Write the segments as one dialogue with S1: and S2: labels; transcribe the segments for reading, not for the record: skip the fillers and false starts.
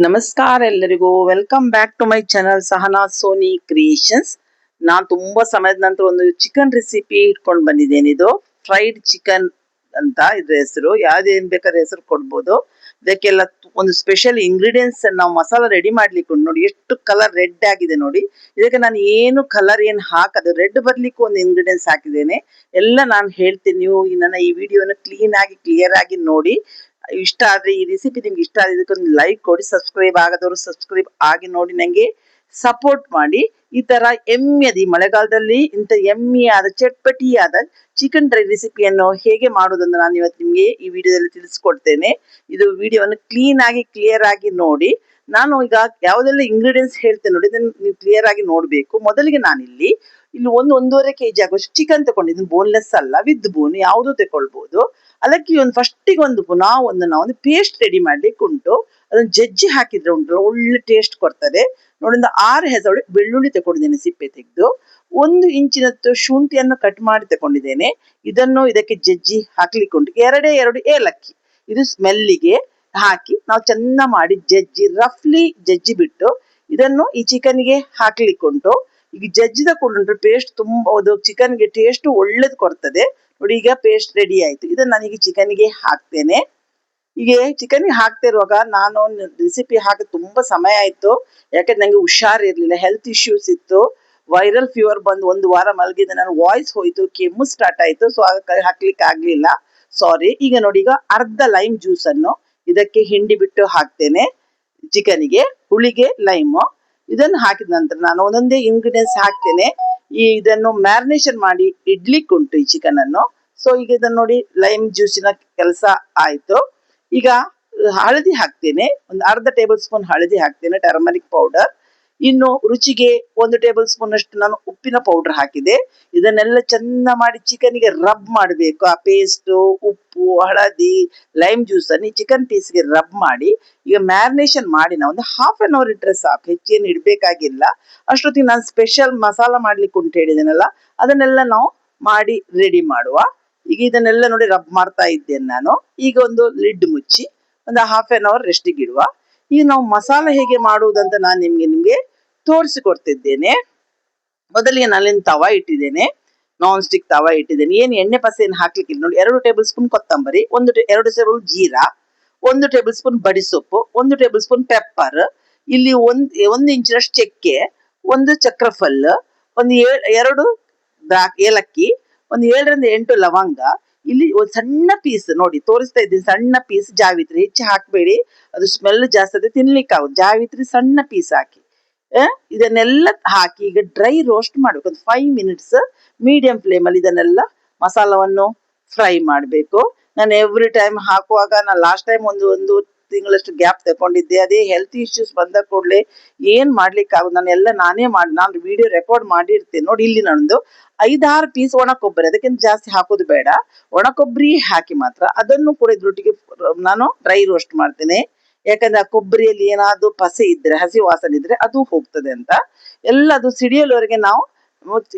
S1: ನಮಸ್ಕಾರ ಎಲ್ಲರಿಗೂ. Welcome back to my channel Sahana Soni Creations. ನಾನು ತುಂಬಾ ಸಮಯದ ನಂತರ ಒಂದು ಚಿಕನ್ ರೆಸಿಪಿ ಇಟ್ಕೊಂಡು ಬಂದಿದ್ದೇನೆ. ಇದು ಫ್ರೈಡ್ ಚಿಕನ್ ಅಂತ ಇದ್ರ ಹೆಸರು. ಯಾವ್ದೇನ್ ಬೇಕಾದ್ರೆ ಹೆಸರು ಕೊಡ್ಬೋದು. ಇದಕ್ಕೆಲ್ಲ ಒಂದು ಸ್ಪೆಷಲ್ ಇಂಗ್ರೀಡಿಯೆಂಟ್ಸ್ ನಾವು ಮಸಾಲ ರೆಡಿ ಮಾಡ್ಲಿಕ್ಕೆ ಉಂಟು. ನೋಡಿ ಎಷ್ಟು ಕಲರ್ ರೆಡ್ ಆಗಿದೆ ನೋಡಿ. ಇದಕ್ಕೆ ನಾನು ಏನು ಕಲರ್ ಏನು ಹಾಕದು, ರೆಡ್ ಬರ್ಲಿಕ್ಕೂ ಒಂದು ಇಂಗ್ರೀಡಿಯೆಂಟ್ಸ್ ಹಾಕಿದ್ದೇನೆ. ಎಲ್ಲ ನಾನು ಹೇಳ್ತೀನಿ. ನೀವು ನನ್ನ ಈ ವಿಡಿಯೋನ ಕ್ಲೀನ್ ಆಗಿ ಕ್ಲಿಯರ್ ಆಗಿ ನೋಡಿ. ಇಷ್ಟ ಆದ್ರೆ ಈ ರೆಸಿಪಿ ನಿಮ್ಗೆ ಇಷ್ಟ ಆದ್ರೆ ಇದಕ್ಕೊಂದು ಲೈಕ್ ಕೊಡಿ. ಸಬ್ಸ್ಕ್ರೈಬ್ ಆಗದವರು ಸಬ್ಸ್ಕ್ರೈಬ್ ಆಗಿ ನೋಡಿ, ನಂಗೆ ಸಪೋರ್ಟ್ ಮಾಡಿ. ಈ ತರ ಎಮ್ಮೆದಿ ಮಳೆಗಾಲದಲ್ಲಿ ಇಂಥ ಎಮ್ಮಿಯಾದ ಚಟ್ಪಟಿಯಾದ ಚಿಕನ್ ಡ್ರೈ ರೆಸಿಪಿಯನ್ನು ಹೇಗೆ ಮಾಡೋದಂತ ನಾನು ಇವತ್ತು ನಿಮ್ಗೆ ಈ ವಿಡಿಯೋದಲ್ಲಿ ತಿಳಿಸ್ಕೊಡ್ತೇನೆ. ಇದು ವಿಡಿಯೋವನ್ನು ಕ್ಲೀನ್ ಆಗಿ ಕ್ಲಿಯರ್ ಆಗಿ ನೋಡಿ. ನಾನು ಈಗ ಯಾವುದೆಲ್ಲ ಇಂಗ್ರೀಡಿಯೆಂಟ್ಸ್ ಹೇಳ್ತೇನೆ ನೋಡಿ, ಇದನ್ನು ನೀವು ಕ್ಲಿಯರ್ ಆಗಿ ನೋಡ್ಬೇಕು. ಮೊದಲಿಗೆ ನಾನಿಲ್ಲಿ ಒಂದೂವರೆ ಕೆಜಿ ಆಗುವಷ್ಟು ಚಿಕನ್ ತಗೊಂಡಿದ್ದೀನಿ. ಬೋನ್ಲೆಸ್ ಅಲ್ಲ, ವಿತ್ ಬೋನ್ ಯಾವುದು ತಗೊಳ್ಬಹುದು. ಅದಕ್ಕೆ ಫಸ್ಟಿಗೆ ನಾವು ಒಂದು ಪೇಸ್ಟ್ ರೆಡಿ ಮಾಡ್ಲಿಕ್ಕೆ ಉಂಟು. ಅದನ್ನು ಜಜ್ಜಿ ಹಾಕಿದ್ರೆ ಉಂಟು, ಒಳ್ಳೆ ಟೇಸ್ಟ್ ಕೊಡ್ತದೆ ನೋಡಿ. ಒಂದು 6 ಹೆಸರು ಬೆಳ್ಳುಳ್ಳಿ ತಗೊಂಡಿದ್ದೇನೆ, ಸಿಪ್ಪೆ ತೆಗೆದು. 1 ಇಂಚಿನಷ್ಟು ಶುಂಠಿಯನ್ನು ಕಟ್ ಮಾಡಿ ತಗೊಂಡಿದ್ದೇನೆ. ಇದನ್ನು ಇದಕ್ಕೆ ಜಜ್ಜಿ ಹಾಕ್ಲಿಕ್ಕೆ ಉಂಟು. 2 ಏಲಕ್ಕಿ, ಇದು ಸ್ಮೆಲ್ಲಿಗೆ ಹಾಕಿ ನಾವು ಚೆಂದ ಮಾಡಿ ಜಜ್ಜಿ ರಫ್ಲಿ ಜಜ್ಜಿ ಬಿಟ್ಟು ಇದನ್ನು ಈ ಚಿಕನ್ಗೆ ಹಾಕ್ಲಿಕ್ಕೆ ಉಂಟು. ಈಗ ಜಜ್ಜಿದ ಕೂಡ ಪೇಸ್ಟ್ ತುಂಬಾ ಚಿಕನ್ಗೆ ಟೇಸ್ಟ್ ಒಳ್ಳೇದು ಕೊಡ್ತದೆ ನೋಡಿ. ಈಗ ಪೇಸ್ಟ್ ರೆಡಿ ಆಯ್ತು. ಇದನ್ನ ನಾನೀಗ ಚಿಕನ್ಗೆ ಹಾಕ್ತೇನೆ. ಈಗ ಚಿಕನ್ಗೆ ಹಾಕ್ತಾ ಇರುವಾಗ ನಾನು ರೆಸಿಪಿ ಹಾಕಿ ತುಂಬಾ ಸಮಯ ಆಯ್ತು. ಯಾಕಂದ್ರೆ ನಂಗೆ ಹುಷಾರಿರ್ಲಿಲ್ಲ, ಹೆಲ್ತ್ ಇಶ್ಯೂಸ್ ಇತ್ತು. ವೈರಲ್ ಫೀವರ್ ಬಂದು 1 ವಾರ ಮಲಗಿದ್ದೆ. ನನ್ನ ವಾಯ್ಸ್ ಹೋಯ್ತು, ಕೆಮ್ಮು ಸ್ಟಾರ್ಟ್ ಆಯ್ತು. ಸೊ ಹಾಕ್ಲಿಕ್ಕೆ ಆಗ್ಲಿಲ್ಲ, ಸಾರಿ. ಈಗ ನೋಡಿ, ಈಗ ಅರ್ಧ ಲೈಮ್ ಜ್ಯೂಸ್ ಅನ್ನು ಇದಕ್ಕೆ ಹಿಂಡಿ ಬಿಟ್ಟು ಹಾಕ್ತೇನೆ ಚಿಕನ್ಗೆ. ಹುಳಿಗೆ ಲೈಮು ಇದನ್ನು ಹಾಕಿದ ನಂತರ ನಾನು ಒಂದೊಂದೇ ಇಂಗ್ರೀಡಿಯೆಂಟ್ಸ್ ಹಾಕ್ತೇನೆ. ಇದನ್ನು ಮ್ಯಾರಿನೇಷನ್ ಮಾಡಿ ಇಡ್ಲಿಕ್ಕೆ ಉಂಟು ಈ ಚಿಕನ್ ಅನ್ನು. ಸೊ ಈಗ ಇದನ್ನು ನೋಡಿ, ಲೈಮ್ ಜ್ಯೂಸಿನ ಕೆಲಸ ಆಯ್ತು. ಈಗ ಹಳದಿ ಹಾಕ್ತೇನೆ, ಒಂದು ಅರ್ಧ ಟೇಬಲ್ ಸ್ಪೂನ್ ಹಳದಿ ಹಾಕ್ತೇನೆ, ಟರ್ಮರಿಕ್ ಪೌಡರ್. ಇನ್ನು ರುಚಿಗೆ 1 ಟೇಬಲ್ ಸ್ಪೂನ್ ಅಷ್ಟು ನಾನು ಉಪ್ಪಿನ ಪೌಡರ್ ಹಾಕಿದೆ. ಇದನ್ನೆಲ್ಲ ಚೆಂದ ಮಾಡಿ ಚಿಕನ್ಗೆ ರಬ್ ಮಾಡಬೇಕು. ಆ ಪೇಸ್ಟ್, ಉಪ್ಪು, ಹಳದಿ, ಲೈಮ್ ಜ್ಯೂಸ್ ಅನ್ನು ಈ ಚಿಕನ್ ಪೀಸ್ಗೆ ರಬ್ ಮಾಡಿ ಈಗ ಮ್ಯಾರಿನೇಷನ್ ಮಾಡಿ ನಾವು ಒಂದು ಹಾಫ್ ಅನ್ ಅವರ್ ಇಟ್ಟರೆ ಸಾಕು, ಹೆಚ್ಚೇನು ಇಡಬೇಕಾಗಿಲ್ಲ. ಅಷ್ಟೊತ್ತಿಗೆ ನಾನು ಸ್ಪೆಷಲ್ ಮಸಾಲ ಮಾಡ್ಲಿಕ್ಕೆ ಉಂಟು ಹೇಳಿದ್ದೇನಲ್ಲ, ಅದನ್ನೆಲ್ಲ ನಾವು ಮಾಡಿ ರೆಡಿ ಮಾಡುವ. ಈಗ ಇದನ್ನೆಲ್ಲ ನೋಡಿ ರಬ್ ಮಾಡ್ತಾ ಇದ್ದೇನೆ ನಾನು. ಈಗ ಒಂದು ಲಿಡ್ ಮುಚ್ಚಿ ಒಂದು ಹಾಫ್ ಅನ್ ಅವರ್ ರೆಸ್ಟಿಗೆ ಇಡುವ. ಈಗ ನಾವು ಮಸಾಲ ಹೇಗೆ ಮಾಡುವುದಂತ ನಾನು ನಿಮ್ಗೆ ತೋರಿಸಿಕೊಡ್ತಿದ್ದೇನೆ. ಮೊದಲಿಗೆ ನಾನೇನು ತವಾ ಇಟ್ಟಿದ್ದೇನೆ, ನಾನ್ ಸ್ಟಿಕ್ ತವಾ ಇಟ್ಟಿದ್ದೇನೆ. ಏನು ಎಣ್ಣೆ ಪಸೆ ಏನು ಹಾಕ್ಲಿಕ್ಕೆ ನೋಡಿ. 2 ಟೇಬಲ್ ಸ್ಪೂನ್ ಕೊತ್ತಂಬರಿ, 2 ಟೇಬಲ್ ಜೀರಾ, 1 ಟೇಬಲ್ ಸ್ಪೂನ್ ಬಡಿಸೊಪ್ಪು, 1 ಟೇಬಲ್ ಸ್ಪೂನ್ ಪೆಪ್ಪರ್, ಇಲ್ಲಿ 1 ಇಂಚಿನಷ್ಟು ಚಕ್ಕೆ, 1 ಚಕ್ರಫಲ್, ಒಂದು 2 ಏಲಕ್ಕಿ, ಒಂದು 7ರಿಂದ 8 ಲವಂಗ. ಇಲ್ಲಿ ಒಂದು ಸಣ್ಣ ಪೀಸ್ ನೋಡಿ ತೋರಿಸ್ತಾ ಇದ್ದೀನಿ, ಸಣ್ಣ ಪೀಸ್ ಜಾವಿತ್ರಿ. ಹೆಚ್ಚು ಹಾಕಬೇಡಿ, ಅದು ಸ್ಮೆಲ್ ಜಾಸ್ತಿ ಅದೇ, ತಿನ್ಲಿಕ್ಕೆ ಆಗುತ್ತೆ. ಜಾವಿತ್ರಿ ಸಣ್ಣ ಪೀಸ್ ಹಾಕಿ ಇದನ್ನೆಲ್ಲ ಹಾಕಿ ಈಗ ಡ್ರೈ ರೋಸ್ಟ್ ಮಾಡ್ಬೇಕು. ಒಂದು 5 ಮಿನಿಟ್ಸ್ ಮೀಡಿಯಂ ಫ್ಲೇಮಲ್ಲಿ ಇದನ್ನೆಲ್ಲ ಮಸಾಲವನ್ನು ಫ್ರೈ ಮಾಡಬೇಕು. ನಾನು ಎವ್ರಿ ಟೈಮ್ ಹಾಕುವಾಗ, ನಾನು ಲಾಸ್ಟ್ ಟೈಮ್ ಒಂದು ತಿಂಗಳಷ್ಟು ಗ್ಯಾಪ್ ತಗೊಂಡಿದ್ದೆ. ಅದೇ ಹೆಲ್ತ್ ಇಶ್ಯೂಸ್ ಬಂದ ಕೂಡಲೇ ಏನು ಮಾಡ್ಲಿಕ್ಕೆ ಆಗೋದು, ನಾನು ವಿಡಿಯೋ ರೆಕಾರ್ಡ್ ಮಾಡಿರ್ತೇನೆ ನೋಡಿ. ಇಲ್ಲಿ ನಂದು 5-6 ಪೀಸ್ ಒಣ ಕೊಬ್ಬರಿ, ಅದಕ್ಕಿಂತ ಜಾಸ್ತಿ ಹಾಕೋದು ಬೇಡ. ಒಣ ಕೊಬ್ಬರಿ ಹಾಕಿ ಮಾತ್ರ ಅದನ್ನು ಕೂಡ ಇದ್ರೊಟ್ಟಿಗೆ ನಾನು ಡ್ರೈ ರೋಸ್ಟ್ ಮಾಡ್ತೇನೆ. ಯಾಕಂದ್ರೆ ಆ ಕೊಬ್ಬರಿಯಲ್ಲಿ ಏನಾದ್ರು ಪಸೆ ಇದ್ರೆ, ಹಸಿ ವಾಸನೆ ಇದ್ರೆ ಅದು ಹೋಗ್ತದೆ ಅಂತ. ಎಲ್ಲ ಅದು ಸಿಡಿಯೋವರೆಗೆ ನಾವು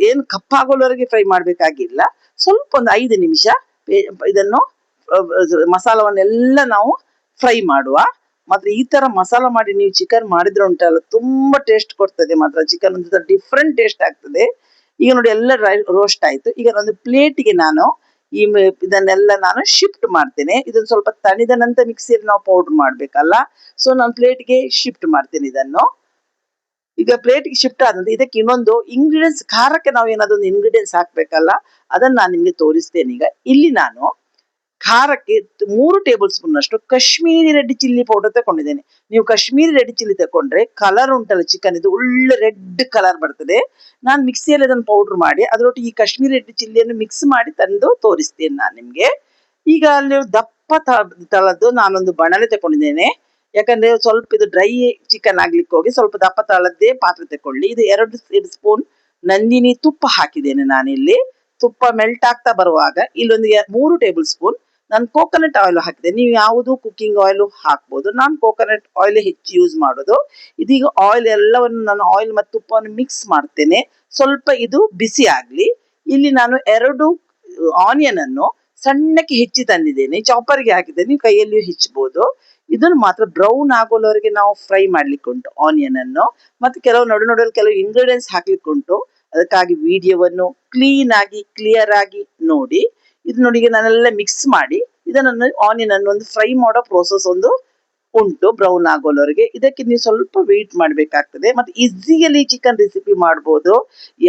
S1: ಏನು ಕಪ್ಪಾಗೋವರೆಗೆ ಫ್ರೈ ಮಾಡ್ಬೇಕಾಗಿಲ್ಲ. ಸ್ವಲ್ಪ ಒಂದು 5 ನಿಮಿಷ ಇದನ್ನು ಮಸಾಲವನ್ನೆಲ್ಲ ನಾವು ಫ್ರೈ ಮಾಡುವ. ಮಾತ್ರ ಈ ತರ ಮಸಾಲ ಮಾಡಿ ನೀವು ಚಿಕನ್ ಮಾಡಿದ್ರೆ ಉಂಟಲ್ಲ, ತುಂಬಾ ಟೇಸ್ಟ್ ಕೊಡ್ತದೆ. ಮಾತ್ರ ಚಿಕನ್ ಒಂದು ಡಿಫ್ರೆಂಟ್ ಟೇಸ್ಟ್ ಆಗ್ತದೆ. ಈಗ ನೋಡಿ ಎಲ್ಲ ರೋಸ್ಟ್ ಆಯ್ತು. ಈಗ ಒಂದು ಪ್ಲೇಟಿಗೆ ನಾನು ಇದನ್ನೆಲ್ಲ ನಾನು ಶಿಫ್ಟ್ ಮಾಡ್ತೇನೆ. ಇದನ್ನು ಸ್ವಲ್ಪ ತಣಿದ ನಂತರ ಮಿಕ್ಸಿಯಲ್ಲಿ ನಾವು ಪೌಡರ್ ಮಾಡ್ಬೇಕಲ್ಲ, ಸೊ ನಾನು ಪ್ಲೇಟ್ಗೆ ಶಿಫ್ಟ್ ಮಾಡ್ತೇನೆ ಇದನ್ನು. ಈಗ ಪ್ಲೇಟ್ಗೆ ಶಿಫ್ಟ್ ಆದಂತೆ ಇದಕ್ಕೆ ಇನ್ನೊಂದು ಇಂಗ್ರೀಡಿಯೆಂಟ್ಸ್, ಖಾರಕ್ಕೆ ನಾವು ಏನಾದ್ರು ಒಂದು ಇಂಗ್ರೀಡಿಯೆಂಟ್ಸ್ ಹಾಕ್ಬೇಕಲ್ಲ, ಅದನ್ನ ನಾನು ನಿಮ್ಗೆ ತೋರಿಸ್ತೇನೆ. ಈಗ ಇಲ್ಲಿ ನಾನು ಖಾರಕ್ಕೆ 3 ಟೇಬಲ್ ಸ್ಪೂನ್ ಅಷ್ಟು ಕಾಶ್ಮೀರಿ ರೆಡ್ ಚಿಲ್ಲಿ ಪೌಡರ್ ತಗೊಂಡಿದ್ದೇನೆ. ನೀವು ಕಾಶ್ಮೀರಿ ರೆಡ್ ಚಿಲ್ಲಿ ತಗೊಂಡ್ರೆ ಕಲರ್ ಉಂಟಲ್ಲ ಚಿಕನ್, ಇದು ಒಳ್ಳೆ ರೆಡ್ ಕಲರ್ ಬರ್ತದೆ. ನಾನು ಮಿಕ್ಸಿಯಲ್ಲಿ ಅದನ್ನು ಪೌಡರ್ ಮಾಡಿ ಅದರೊಟ್ಟಿಗೆ ಈ ಕಾಶ್ಮೀರಿ ರೆಡ್ ಚಿಲ್ಲಿಯನ್ನು ಮಿಕ್ಸ್ ಮಾಡಿ ತಂದು ತೋರಿಸ್ತೇನೆ ನಾನು ನಿಮ್ಗೆ. ಈಗ ಅಲ್ಲಿ ದಪ್ಪ ತಳದ್ದು ನಾನೊಂದು ಬಣಲೆ ತಗೊಂಡಿದ್ದೇನೆ. ಯಾಕಂದ್ರೆ ಸ್ವಲ್ಪ ಇದು ಡ್ರೈ ಚಿಕನ್ ಆಗ್ಲಿಕ್ಕೆ ಹೋಗಿ ಸ್ವಲ್ಪ ದಪ್ಪ ತಳದ್ದೇ ಪಾತ್ರೆ ತಕೊಳ್ಳಿ. ಇದು 2 ಸ್ಪೂನ್ ನಂದಿನಿ ತುಪ್ಪ ಹಾಕಿದ್ದೇನೆ ನಾನಿಲ್ಲಿ. ತುಪ್ಪ ಮೆಲ್ಟ್ ಆಗ್ತಾ ಬರುವಾಗ ಇಲ್ಲೊಂದು 3 ಟೇಬಲ್ ಸ್ಪೂನ್ ನಾನು ಕೋಕೋನಟ್ ಆಯಿಲ್ ಹಾಕಿದೆ. ನೀವು ಯಾವುದು ಕುಕ್ಕಿಂಗ್ ಆಯಿಲ್ ಹಾಕ್ಬೋದು. ನಾನು ಕೋಕೋನಟ್ ಆಯಿಲ್ ಹೆಚ್ಚು ಯೂಸ್ ಮಾಡೋದು. ಇದೀಗ ಆಯಿಲ್ ಎಲ್ಲವನ್ನು ನಾನು ಆಯಿಲ್ ಮತ್ತು ತುಪ್ಪವನ್ನು ಮಿಕ್ಸ್ ಮಾಡ್ತೇನೆ. ಸ್ವಲ್ಪ ಇದು ಬಿಸಿ ಆಗ್ಲಿ. ಇಲ್ಲಿ ನಾನು 2 ಆನಿಯನ್ ಅನ್ನು ಸಣ್ಣಕ್ಕೆ ಹೆಚ್ಚಿ ತಂದಿದ್ದೇನೆ, ಚಾಪರ್ಗೆ ಹಾಕಿದ್ದೇನೆ. ನೀವು ಕೈಯಲ್ಲಿಯೂ ಹೆಚ್ಚಬಹುದು. ಇದನ್ನು ಮಾತ್ರ ಬ್ರೌನ್ ಆಗೋವರೆಗೆ ನಾವು ಫ್ರೈ ಮಾಡ್ಲಿಕ್ಕೆ ಉಂಟು ಆನಿಯನ್ ಅನ್ನು. ಮತ್ತೆ ಕೆಲವು ನಡುವಲ್ಲಿ ಕೆಲವು ಇಂಗ್ರೀಡಿಯೆಂಟ್ಸ್ ಹಾಕ್ಲಿಕ್ಕೆ ಉಂಟು. ಅದಕ್ಕಾಗಿ ವಿಡಿಯೋವನ್ನು ಕ್ಲೀನ್ ಆಗಿ ಕ್ಲಿಯರ್ ಆಗಿ ನೋಡಿ. ಇದು ನೋಡಿ, ಈಗ ನಾನೆಲ್ಲ ಮಿಕ್ಸ್ ಮಾಡಿ ಇದನ್ನು ಆನಿಯನ್ ಅನ್ನು ಒಂದು ಫ್ರೈ ಮಾಡೋ ಪ್ರೋಸೆಸ್ ಒಂದು ಉಂಟು ಬ್ರೌನ್ ಆಗೋವರೆಗೆ. ಇದಕ್ಕೆ ನೀವು ಸ್ವಲ್ಪ ವೇಟ್ ಮಾಡಬೇಕಾಗ್ತದೆ. ಮತ್ತೆ ಈಸಿಯಲ್ಲಿ ಚಿಕನ್ ರೆಸಿಪಿ ಮಾಡ್ಬೋದು,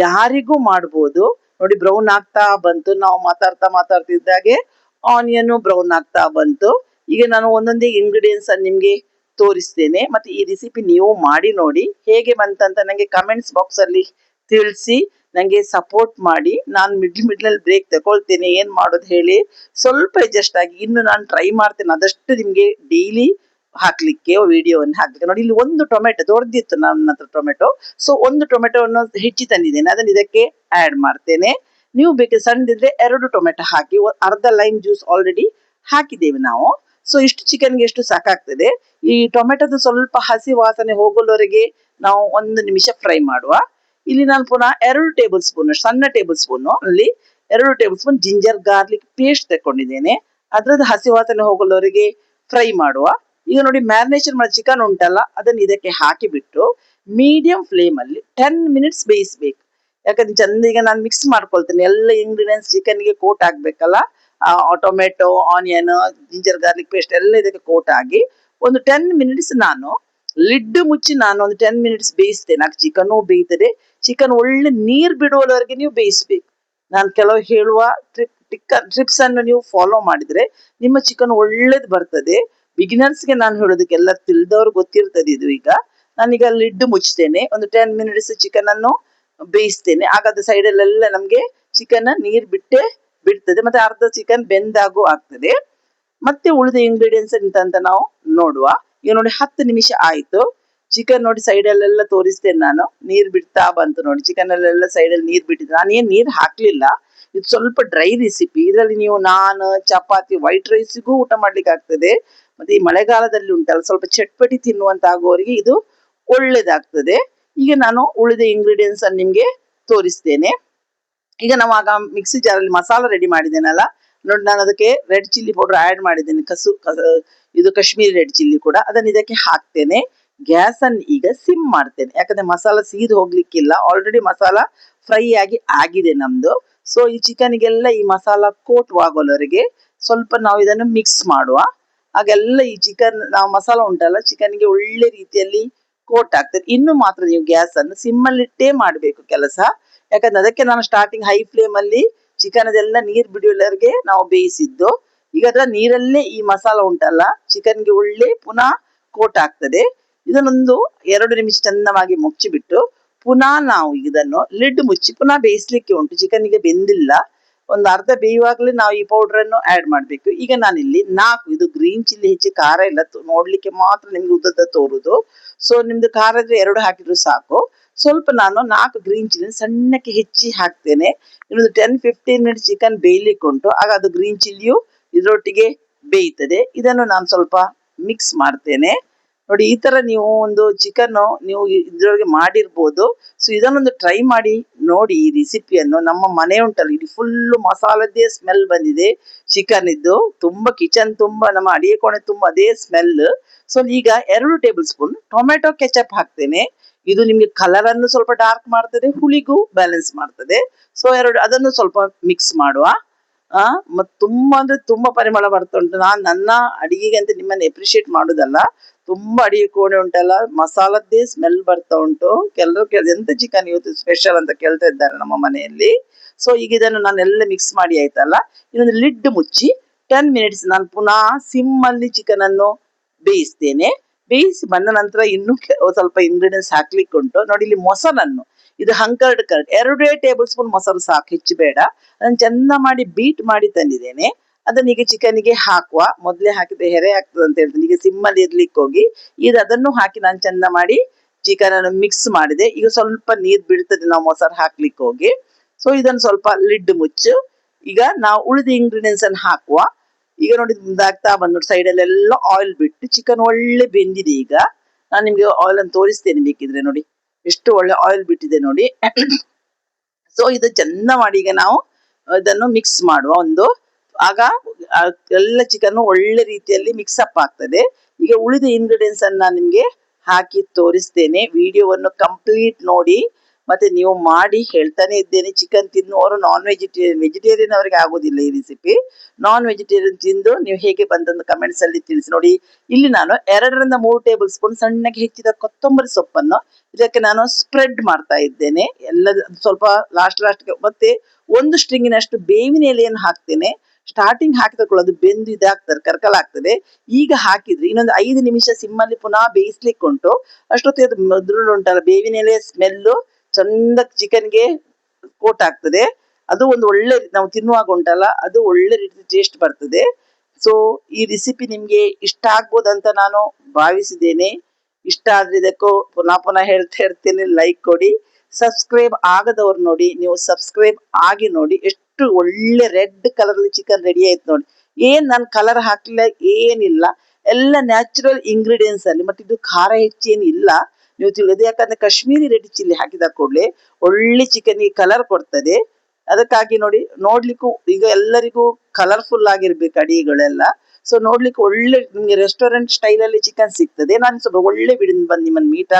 S1: ಯಾರಿಗೂ ಮಾಡ್ಬೋದು. ನೋಡಿ, ಬ್ರೌನ್ ಆಗ್ತಾ ಬಂತು. ನಾವು ಮಾತಾಡ್ತಿದ್ದಾಗೆ ಆನಿಯನ್ ಬ್ರೌನ್ ಆಗ್ತಾ ಬಂತು. ಈಗ ನಾನು ಒಂದೊಂದೇ ಇಂಗ್ರೀಡಿಯೆಂಟ್ಸ್ ಅನ್ನು ನಿಮ್ಗೆ ತೋರಿಸ್ತೇನೆ. ಮತ್ತೆ ಈ ರೆಸಿಪಿ ನೀವು ಮಾಡಿ ನೋಡಿ, ಹೇಗೆ ಬಂತಂತ ನಂಗೆ ಕಮೆಂಟ್ಸ್ ಬಾಕ್ಸ್ ಅಲ್ಲಿ ತಿಳಿಸಿ, ನಂಗೆ ಸಪೋರ್ಟ್ ಮಾಡಿ. ನಾನು ಮಿಡ್ಲ್ ಬ್ರೇಕ್ ತಗೊಳ್ತೇನೆ, ಏನ್ ಮಾಡೋದು ಹೇಳಿ. ಸ್ವಲ್ಪ ಅಡ್ಜಸ್ಟ್ ಆಗಿ ಇನ್ನು ನಾನು ಟ್ರೈ ಮಾಡ್ತೇನೆ ಆದಷ್ಟು ನಿಮ್ಗೆ ಡೈಲಿ ಹಾಕ್ಲಿಕ್ಕೆ ವಿಡಿಯೋವನ್ನು ಹಾಕ್ಲಿಕ್ಕೆ. ನೋಡಿ, ಇಲ್ಲಿ ಒಂದು ಟೊಮೆಟೊ ದೊಡ್ಡದಿತ್ತು ನನ್ನ ಹತ್ರ ಟೊಮೆಟೊ. ಸೊ ಒಂದು ಟೊಮೆಟೊವನ್ನು ಹೆಚ್ಚಿ ತಂದಿದ್ದೇನೆ, ಅದನ್ನು ಇದಕ್ಕೆ ಆಡ್ ಮಾಡ್ತೇನೆ. ನೀವು ಬೇಕಾದ್ರೆ ಸಣ್ಣದಿದ್ರೆ 2 ಟೊಮೆಟೊ ಹಾಕಿ, ಅರ್ಧ ಲೈಮ್ ಜ್ಯೂಸ್ ಆಲ್ರೆಡಿ ಹಾಕಿದ್ದೇವೆ ನಾವು. ಸೊ ಇಷ್ಟು ಚಿಕನ್ಗೆ ಎಷ್ಟು ಸಾಕಾಗ್ತದೆ. ಈ ಟೊಮೆಟೊದ ಸ್ವಲ್ಪ ಹಸಿ ವಾಸನೆ ಹೋಗೋವರೆಗೆ ನಾವು 1 ನಿಮಿಷ ಫ್ರೈ ಮಾಡುವ. ಇಲ್ಲಿ ನಾನು ಪುನಃ 2 ಟೇಬಲ್ ಸ್ಪೂನ್, ಸಣ್ಣ ಟೇಬಲ್ ಸ್ಪೂನ್ ಅಲ್ಲಿ 2 tablespoon ginger garlic paste ತಕೊಂಡಿದ್ದೇನೆ. ಅದ್ರದ್ದು ಹಸಿ ವಾಸನೆ ಹೋಗೋವರೆಗೆ ಫ್ರೈ ಮಾಡುವ. ಈಗ ನೋಡಿ, ಮ್ಯಾರಿನೇಷನ್ ಮಾಡಿದ ಚಿಕನ್ ಉಂಟಲ್ಲ, ಅದನ್ನು ಇದಕ್ಕೆ ಹಾಕಿಬಿಟ್ಟು ಮೀಡಿಯಂ ಫ್ಲೇಮ್ ಅಲ್ಲಿ 10 ಮಿನಿಟ್ಸ್ ಬೇಯಿಸ್ಬೇಕು. ಯಾಕಂದ್ರೆ ಚಂದ ಈಗ ನಾನು ಮಿಕ್ಸ್ ಮಾಡ್ಕೊಳ್ತೇನೆ, ಎಲ್ಲ ಇಂಗ್ರೀಡಿಯೆಂಟ್ಸ್ ಚಿಕನ್ಗೆ ಕೋಟ್ ಆಗ್ಬೇಕಲ್ಲ. Tomato, onion, ginger garlic paste ಎಲ್ಲ ಇದಕ್ಕೆ ಕೋಟ್ ಆಗಿ ಒಂದು 10 ಮಿನಿಟ್ಸ್ ನಾನು ಲಿಡ್ ಮುಚ್ಚಿ ನಾನು ಒಂದು 10 ಮಿನಿಟ್ಸ್ ಬೇಯಿಸ್ತೇನೆ. ಆಗ ಚಿಕನ್ ಬೇಯ್ತದೆ. ಚಿಕನ್ ಒಳ್ಳೆ ನೀರು ಬಿಡುವವರೆಗೆ ನೀವು ಬೇಯಿಸ್ಬೇಕು. ನಾನು ಕೆಲವು ಹೇಳುವ ಟ್ರಿಪ್ಸ್ ಅನ್ನು ನೀವು ಫಾಲೋ ಮಾಡಿದ್ರೆ ನಿಮ್ಮ ಚಿಕನ್ ಒಳ್ಳೇದು ಬರ್ತದೆ. ಬಿಗಿನರ್ಸ್ಗೆ ನಾನು ಹೇಳೋದಕ್ಕೆ, ಎಲ್ಲ ತಿಳಿದವ್ರು ಗೊತ್ತಿರ್ತದೆ ಇದು. ಈಗ ನಾನೀಗ ಲಿಡ್ ಮುಚ್ತೇನೆ, ಒಂದು 10 ಮಿನಿಟ್ಸ್ ಚಿಕನ್ ಅನ್ನು ಬೇಯಿಸ್ತೇನೆ. ಆಗ ಅದು ಸೈಡಲ್ಲೆಲ್ಲ ನಮ್ಗೆ ಚಿಕನ್ ನೀರು ಬಿಡ್ತದೆ. ಮತ್ತೆ ಅರ್ಧ ಚಿಕನ್ ಬೆಂದಾಗೂ ಆಗ್ತದೆ. ಮತ್ತೆ ಉಳಿದ ಇಂಗ್ರೀಡಿಯೆಂಟ್ಸ್ ಎಂತ ನಾವು ನೋಡುವ. ಈಗ ನೋಡಿ, 10 ನಿಮಿಷ ಆಯ್ತು. ಚಿಕನ್ ನೋಡಿ ಸೈಡಲ್ಲೆಲ್ಲ ತೋರಿಸ್ತೇನೆ ನಾನು, ನೀರು ಬಿಡ್ತಾ ಬಂತು ನೋಡಿ. ಚಿಕನ್ ಅಲ್ಲೆಲ್ಲ ಸೈಡಲ್ಲಿ ನೀರು ಬಿಟ್ಟಿದೆ. ನಾನೇನು ನೀರು ಹಾಕ್ಲಿಲ್ಲ. ಇದು ಸ್ವಲ್ಪ ಡ್ರೈ ರೆಸಿಪಿ. ಇದರಲ್ಲಿ ನೀವು ನಾನ್, ಚಪಾತಿ, ವೈಟ್ ರೈಸ್ಗೂ ಊಟ ಮಾಡ್ಲಿಕ್ಕೆ ಆಗ್ತದೆ. ಮತ್ತೆ ಈ ಮಳೆಗಾಲದಲ್ಲಿ ಉಂಟಲ್ಲ, ಸ್ವಲ್ಪ ಚಟ್ಪಟಿ ತಿನ್ನುವಂತ ಆಗುವವರಿಗೆ ಇದು ಒಳ್ಳೇದಾಗ್ತದೆ. ಈಗ ನಾನು ಉಳಿದ ಇಂಗ್ರೀಡಿಯೆಂಟ್ಸ್ ಅನ್ನು ನಿಮ್ಗೆ ತೋರಿಸ್ತೇನೆ. ಈಗ ನಾವು ಆಗ ಮಿಕ್ಸಿ ಜಾರಲ್ಲಿ ಮಸಾಲ ರೆಡಿ ಮಾಡಿದ್ದೇನಲ್ಲ ನೋಡಿ, ನಾನು ಅದಕ್ಕೆ ರೆಡ್ ಚಿಲ್ಲಿ ಪೌಡರ್ ಆಡ್ ಮಾಡಿದ್ದೇನೆ. ಇದು ಕಾಶ್ಮೀರಿ ರೆಡ್ ಚಿಲ್ಲಿ ಕೂಡ, ಅದನ್ನು ಇದಕ್ಕೆ ಹಾಕ್ತೇನೆ. ಗ್ಯಾಸ್ ಅನ್ನು ಈಗ ಸಿಮ್ ಮಾಡ್ತೇನೆ, ಯಾಕಂದ್ರೆ ಮಸಾಲ ಸೀದು ಹೋಗ್ಲಿಕ್ಕಿಲ್ಲ. ಆಲ್ರೆಡಿ ಮಸಾಲ ಫ್ರೈ ಆಗಿದೆ ನಮ್ದು. ಸೊ ಈ ಚಿಕನ್ಗೆಲ್ಲ ಈ ಮಸಾಲ ಕೋಟ್ ಆಗೋವರೆಗೆ ಸ್ವಲ್ಪ ನಾವು ಇದನ್ನು ಮಿಕ್ಸ್ ಮಾಡುವ. ಹಾಗೆಲ್ಲ ಈ ಚಿಕನ್ ನಾವು ಮಸಾಲ ಉಂಟಲ್ಲ, ಚಿಕನ್ಗೆ ಒಳ್ಳೆ ರೀತಿಯಲ್ಲಿ ಕೋಟ್ ಆಗ್ತದೆ. ಇನ್ನು ಮಾತ್ರ ನೀವು ಗ್ಯಾಸ್ ಅನ್ನು ಸಿಮ್ಮಲ್ಲಿಟ್ಟೇ ಮಾಡಬೇಕು ಕೆಲಸ. ಯಾಕಂದ್ರೆ ಅದಕ್ಕೆ ನಾನು ಸ್ಟಾರ್ಟಿಂಗ್ ಹೈ ಫ್ಲೇಮ್ ಅಲ್ಲಿ ಚಿಕನ್ ಅದೆಲ್ಲ ನೀರು ಬಿಡುವವರೆಗೆ ನಾವು ಬೇಯಿಸಿದ್ದು. ಈಗ ಅದರ ನೀರಲ್ಲೇ ಈ ಮಸಾಲ ಉಂಟಲ್ಲ ಚಿಕನ್ಗೆ ಒಳ್ಳೆ ಪುನಃ ಕೋಟ್ ಆಗ್ತದೆ. ಇದನ್ನೊಂದು 2 ನಿಮಿಷ ಚಂದವಾಗಿ ಮುಚ್ಚಿಬಿಟ್ಟು ಪುನಃ ನಾವು ಇದನ್ನು ಲಿಡ್ ಮುಚ್ಚಿ ಪುನಃ ಬೇಯಿಸ್ಲಿಕ್ಕೆ ಉಂಟು. ಚಿಕನ್ಗೆ ಬೆಂದಿಲ್ಲ, ಒಂದು ಅರ್ಧ ಬೇಯುವಾಗಲೇ ನಾವು ಈ ಪೌಡರ್ ಅನ್ನು ಆಡ್ ಮಾಡಬೇಕು. ಈಗ ನಾನಿಲ್ಲಿ 4, ಇದು ಗ್ರೀನ್ ಚಿಲ್ಲಿ ಹೆಚ್ಚಿ ಖಾರ ಇಲ್ಲ, ನೋಡ್ಲಿಕ್ಕೆ ಮಾತ್ರ ನಿಮ್ಗೆ ಉದ್ದದ ತೋರುದು. ಸೊ ನಿಮ್ದು ಖಾರ ಇದ್ರೆ 2 ಹಾಕಿದ್ರು ಸಾಕು. ಸ್ವಲ್ಪ ನಾನು 4 ಗ್ರೀನ್ ಚಿಲ್ಲಿ ಸಣ್ಣಕ್ಕೆ ಹೆಚ್ಚಿ ಹಾಕ್ತೇನೆ. ಇನ್ನೊಂದು 10-15 ಮಿನಿಟ್ಸ್ ಚಿಕನ್ ಬೇಯ್ಲಿಕ್ಕೆ ಉಂಟು. ಆಗ ಅದು ಗ್ರೀನ್ ಚಿಲ್ಲಿಯು ಇದರೊಟ್ಟಿಗೆ ಬೇಯ್ತದೆ. ಇದನ್ನು ನಾನು ಸ್ವಲ್ಪ ಮಿಕ್ಸ್ ಮಾಡ್ತೇನೆ. ನೋಡಿ, ಈ ತರ ನೀವು ಒಂದು ಚಿಕನ್ ನೀವು ಇದ್ರೊಳಗೆ ಮಾಡಿರ್ಬೋದು. ಸೊ ಇದನ್ನೊಂದು ಟ್ರೈ ಮಾಡಿ ನೋಡಿ ಈ ರೆಸಿಪಿಯನ್ನು. ನಮ್ಮ ಮನೆ ಉಂಟಲ್ಲ, ಇಲ್ಲಿ ಫುಲ್ಲು ಮಸಾಲದ್ದೇ ಸ್ಮೆಲ್ ಬಂದಿದೆ ಚಿಕನ್ ಇದ್ದು. ತುಂಬಾ ಕಿಚನ್ ತುಂಬಾ, ನಮ್ಮ ಅಡಿಗೆ ಕೋಣೆ ತುಂಬಾ ಅದೇ ಸ್ಮೆಲ್. ಸೊ ಈಗ 2 ಟೇಬಲ್ ಸ್ಪೂನ್ ಟೊಮೆಟೊ ಕೆಚಪ್ ಹಾಕ್ತೇನೆ. ಇದು ನಿಮ್ಗೆ ಕಲರ್ ಅನ್ನು ಸ್ವಲ್ಪ ಡಾರ್ಕ್ ಮಾಡ್ತದೆ, ಹುಳಿಗೂ ಬ್ಯಾಲೆನ್ಸ್ ಮಾಡ್ತದೆ. ಸೊ ಅದನ್ನು ಸ್ವಲ್ಪ ಮಿಕ್ಸ್ ಮಾಡುವ. ಮತ್ತೆ ತುಂಬಾ ಅಂದ್ರೆ ತುಂಬಾ ಪರಿಮಳ ಬರ್ತಾ ಉಂಟು. ನಾನು ನನ್ನ ಅಡಿಗೆಗೆ ಅಂತ ನಿಮ್ಮನ್ನು ಎಪ್ರಿಶಿಯೇಟ್ ಮಾಡುದಲ್ಲ, ತುಂಬಾ ಅಡಿಗೆ ಕೋಣೆ ಉಂಟಲ್ಲ ಮಸಾಲದ್ದೇ ಸ್ಮೆಲ್ ಬರ್ತಾ ಉಂಟು. ಕೆಲವರು ಎಂತ ಚಿಕನ್ ಇವತ್ತು ಸ್ಪೆಷಲ್ ಅಂತ ಕೇಳ್ತಾ ಇದ್ದಾರೆ ನಮ್ಮ ಮನೆಯಲ್ಲಿ. ಸೊ ಈಗ ಇದನ್ನು ನಾನು ಎಲ್ಲ ಮಿಕ್ಸ್ ಮಾಡಿ ಆಯ್ತಲ್ಲ, ಇನ್ನೊಂದು ಲಿಡ್ ಮುಚ್ಚಿ 10 ಮಿನಿಟ್ಸ್ ನಾನು ಪುನಃ ಸಿಮ್ ಅಲ್ಲಿ ಚಿಕನ್ ಅನ್ನು ಬೇಯಿಸ್ತೇನೆ. ಬೇಯಿಸಿ ಬಂದ ನಂತರ ಇನ್ನೂ ಸ್ವಲ್ಪ ಇಂಗ್ರೀಡಿಯೆಂಟ್ಸ್ ಹಾಕ್ಲಿಕ್ಕೆ ಉಂಟು. ನೋಡಿ, ಇಲ್ಲಿ ಮೊಸರನ್ನು, ಇದು ಹಂಕರ್ಡ್ ಕರ್ಡ್ 2 ಟೇಬಲ್ ಸ್ಪೂನ್ ಮೊಸರು ಸಾಕು, ಹೆಚ್ಚು ಬೇಡ. ಅದನ್ನು ಚಂದ ಮಾಡಿ ಬೀಟ್ ಮಾಡಿ ತಂದಿದ್ದೇನೆ. ಅದನ್ನ ಈಗ ಚಿಕನ್ಗೆ ಹಾಕುವ. ಮೊದಲೇ ಹಾಕಿದ್ರೆ ಹೆರೆ ಆಗ್ತದೆ ಅಂತ ಹೇಳ್ತೀನಿ. ಈಗ ಸಿಮ್ಮಲ್ಲಿ ಇರ್ಲಿಕ್ಕೆ ಹೋಗಿ ಈಗ ಅದನ್ನು ಹಾಕಿ ನಾನು ಚಂದ ಮಾಡಿ ಚಿಕನ್ ಅನ್ನು ಮಿಕ್ಸ್ ಮಾಡಿದೆ. ಈಗ ಸ್ವಲ್ಪ ನೀರು ಬಿಡ್ತದೆ ನಾವು ಮೊಸರು ಹಾಕ್ಲಿಕ್ಕೆ ಹೋಗಿ. ಸೊ ಇದನ್ನು ಸ್ವಲ್ಪ ಲಿಡ್ ಮುಚ್ಚು. ಈಗ ನಾವು ಉಳಿದ ಇಂಗ್ರೀಡಿಯೆಂಟ್ಸ್ ಅನ್ನು ಹಾಕುವ. ಈಗ ನೋಡಿ, ಮುಂದಾಗ್ತಾ ಬಂದು ಸೈಡಲ್ಲೆಲ್ಲ ಆಯಿಲ್ ಬಿಟ್ಟು ಚಿಕನ್ ಒಳ್ಳೆ ಬೆಂದಿದೆ. ಈಗ ನಾನು ನಿಮ್ಗೆ ಆಯಿಲ್ ಅನ್ನು ತೋರಿಸ್ತೇನೆ ಬೇಕಿದ್ರೆ. ನೋಡಿ ಎಷ್ಟು ಒಳ್ಳೆ ಆಯಿಲ್ ಬಿಟ್ಟಿದೆ ನೋಡಿ. ಸೊ ಇದು ಚಂದ ಮಾಡಿ ಈಗ ನಾವು ಇದನ್ನು ಮಿಕ್ಸ್ ಮಾಡುವ ಒಂದು. ಆಗ ಎಲ್ಲ ಚಿಕನ್ ಒಳ್ಳೆ ರೀತಿಯಲ್ಲಿ ಮಿಕ್ಸ್ ಅಪ್ ಆಗ್ತದೆ. ಈಗ ಉಳಿದ ಇಂಗ್ರೀಡಿಯೆಂಟ್ಸ್ ಅನ್ನ ನಾನು ನಿಮ್ಗೆ ಹಾಕಿ ತೋರಿಸ್ತೇನೆ. ವಿಡಿಯೋವನ್ನು ಕಂಪ್ಲೀಟ್ ನೋಡಿ. ಮತ್ತೆ ನೀವು ಮಾಡಿ ಹೇಳ್ತಾನೆ ಇದ್ದೇನೆ, ಚಿಕನ್ ತಿನ್ನುವವರು ವೆಜಿಟೇರಿಯನ್ ಅವರಿಗೆ ಆಗೋದಿಲ್ಲ ಈ ರೆಸಿಪಿ. ನಾನ್ ವೆಜಿಟೇರಿಯನ್ ತಿಂದು ನೀವು ಹೇಗೆ ಬಂತಂದು ಕಮೆಂಟ್ಸ್ ಅಲ್ಲಿ ತಿಳಿಸಿ. ನೋಡಿ, ಇಲ್ಲಿ ನಾನು 2 ರಿಂದ 3 ಟೇಬಲ್ ಸ್ಪೂನ್ ಸಣ್ಣಗೆ ಹೆಚ್ಚಿದ ಕೊತ್ತಂಬರಿ ಸೊಪ್ಪನ್ನು ಇದಕ್ಕೆ ನಾನು ಸ್ಪ್ರೆಡ್ ಮಾಡ್ತಾ ಇದ್ದೇನೆ. ಎಲ್ಲ ಸ್ವಲ್ಪ ಲಾಸ್ಟ್ಗೆ ಮತ್ತೆ 1 ಸ್ಟ್ರಿಂಗಿನಷ್ಟು ಬೇವಿನ ಎಲೆಯನ್ನು ಹಾಕ್ತೇನೆ. ಸ್ಟಾರ್ಟಿಂಗ್ ಹಾಕಿ ತಕೊಳ್ಳೋದು ಬೆಂದು ಇದಾಗ್ತದೆ, ಕರ್ಕಲಾಗ್ತದೆ. ಈಗ ಹಾಕಿದ್ರೆ ಇನ್ನೊಂದು 5 ನಿಮಿಷ ಸಿಮ್ಮಲ್ಲಿ ಪುನಃ ಬೇಯಿಸ್ಲಿಕ್ಕೆ ಉಂಟು. ಅಷ್ಟೊತ್ತಿಗೆ ಅದು ಮೊದಲು ಉಂಟಲ್ಲ, ಬೇವಿನ ಎಲೆ ಸ್ಮೆಲ್ಲು ಚಂದ ಚಿಕನ್ಗೆ ಕೋಟ್ ಆಗ್ತದೆ. ಅದು ಒಂದು ಒಳ್ಳೆ, ನಾವು ತಿನ್ನುವಾಗ ಉಂಟಲ್ಲ, ಅದು ಒಳ್ಳೆ ರೀತಿ ಟೇಸ್ಟ್ ಬರ್ತದೆ. ಸೊ ಈ ರೆಸಿಪಿ ನಿಮ್ಗೆ ಇಷ್ಟ ಆಗ್ಬೋದಂತ ನಾನು ಭಾವಿಸಿದ್ದೇನೆ. ಇಷ್ಟ ಆದ್ರೆ ಇದಕ್ಕೂ ಪುನಃ ಪುನಃ ಹೇಳ್ತಾ ಇರ್ತೇನೆ, ಲೈಕ್ ಕೊಡಿ. ಸಬ್ಸ್ಕ್ರೈಬ್ ಆಗದವ್ರು ನೋಡಿ, ನೀವು ಸಬ್ಸ್ಕ್ರೈಬ್ ಆಗಿ ನೋಡಿ. ಎಷ್ಟು ಒಳ್ಳೆ ರೆಡ್ ಕಲರ್ ಚಿಕನ್ ರೆಡಿ ಆಯ್ತು ನೋಡಿ. ಏನ್ ನಾನು ಕಲರ್ ಹಾಕ್ಲಿಲ್ಲ, ಏನಿಲ್ಲ, ಎಲ್ಲ ನ್ಯಾಚುರಲ್ ಇಂಗ್ರೀಡಿಯೆಂಟ್ಸ್ ಅಲ್ಲಿ. ಮತ್ತೆ ಇದು ಖಾರ ಹೆಚ್ಚೇನಿಲ್ಲ, ನೀವು ತಿಳಿದು. ಯಾಕಂದ್ರೆ ಕಾಶ್ಮೀರಿ ರೆಡ್ ಚಿಲ್ಲಿ ಹಾಕಿದ ಕೂಡಲೇ ಒಳ್ಳೆ ಚಿಕನ್ಗೆ ಕಲರ್ ಕೊಡ್ತದೆ. ಅದಕ್ಕಾಗಿ ನೋಡಿ, ನೋಡ್ಲಿಕ್ಕೂ ಈಗ ಎಲ್ಲರಿಗೂ ಕಲರ್ಫುಲ್ ಆಗಿರ್ಬೇಕು ಅಡಿಗೆಗಳೆಲ್ಲ. ಸೊ ನೋಡ್ಲಿಕ್ಕೆ ಒಳ್ಳೆ, ನಿಮ್ಗೆ ರೆಸ್ಟೋರೆಂಟ್ ಸ್ಟೈಲ್ ಅಲ್ಲಿ ಚಿಕನ್ ಸಿಗ್ತದೆ. ನಾನು ಸ್ವಲ್ಪ ಒಳ್ಳೆ ವಿಡಿಯೋ ಬಂದು ನಿಮ್ಮನ್ನು ಮೀಟ್